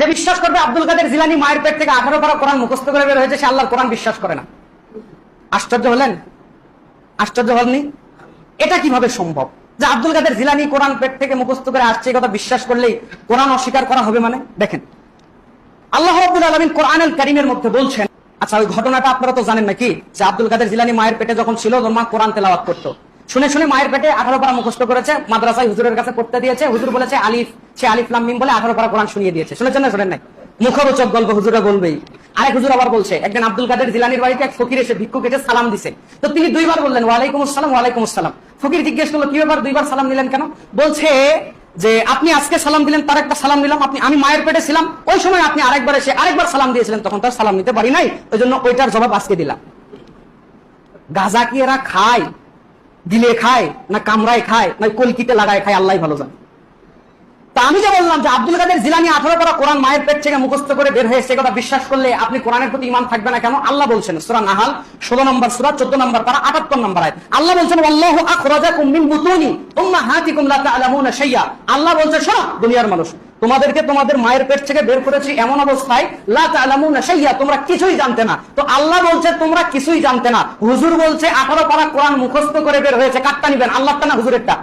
যে বিশ্বাস করবে আব্দুল কাদের জিলানী মায়ের পেট থেকে 18 পারা কোরআন মুখস্থ করে বের হয়েছে, সে আল্লাহর কোরআন বিশ্বাস করে না। আশ্চর্য হলেন? আশ্চর্য হননি? এটা কিভাবে সম্ভব যে আব্দুল কাদের জিলানী কোরআন পেট থেকে মুখস্থ করে আসছে, এই কথা বিশ্বাস করলেই কোরআন অস্বীকার করা হবে? মানে দেখেন, আল্লাহ রাব্বুল আলামিন কোরআনুল কারীমের মধ্যে বলছেন, আচ্ছা ওই ঘটনাটা আপনারা তো জানেন নাকি, যে আব্দুল কাদের জিলানী মায়ের পেটে যখন ছিল, ওর মা কোরআন তেলাওয়াত করতো, শুনে শুনে মায়ের পেটে 18 পারা মুখস্থ করেছে, মাদ্রাসায় হুজুরের কাছে পড়তে দিয়েছে, হুজুর বলেছে আলিফ, সে আলিফ লাম মিম বলে 18 পারা কোরআন শুনিয়ে দিয়েছে। শুনেছেন না শোনেন নাই? মুখরোচক গল্প, হুজুরা বলবেই। আরেক হুজুর আবার বলছে, একদিন আব্দুল কাদের জিলানীর বাড়িতে এক ফকির এসে ভিক্ষুক এসে সালাম দিছে, তো তিনি 2 বার বললেন ওয়ালাইকুম আসসালাম, ওয়ালাইকুম আসসালাম। ফকির জিজ্ঞেস করলো, কি ব্যাপার 2 বার সালাম দিলেন কেন? বলছে যে আপনি আজকে সালাম দিলেন, তার একটা সালাম দিলাম, আমি মায়ের পেটে ছিলাম, ওই সময় আপনি আরেকবার এসে আরেকবার সালাম দিয়েছিলেন, তখন তার সালাম নিতে পারি নাই, ওই জন্য ওইটার জবাব আজকে দিলাম। গাঁজা কি এরা খায়? দিলে খায় না কামরায় খায় না কলকিতে লাগায় খায়, আল্লাহ ভালো জানে। তা আমি যে বললাম যে আব্দুল কাদের জিলানী 18 পারা কোরআন মায়ের পেট থেকে মুখস্থ করে বের হয়ে সে কথা বিশ্বাস করলে আপনি কোরআনের প্রতি ঈমান থাকবে না কেন? আল্লাহ বলছেন সূরা নাহাল 16 নম্বর সূরা 14 নম্বর পারা 78 নম্বর আয়াত, আল্লাহ বলছেন ওয়াল্লাহু আখরাজাকুম মিন বুতুনি উম্মাহাতিকুম লা তা'লামুনা শাইয়া। আল্লাহ বলছে, শোনো দুনিয়ার মানুষ, তোমাদেরকে তোমাদের মায়ের পেট থেকে বের করেছি এমন অবস্থায় লা তা'লামুনা শাইয়া, তোমরা কিছুই জানতে না। তো আল্লাহ বলছে তোমরা কিছুই জানতে না, হুজুর বলছে 18 পারা কোরআন মুখস্থ করে বের হয়েছে, কাটটা নিবেন, আল্লাহটা না হুজুরেরটা?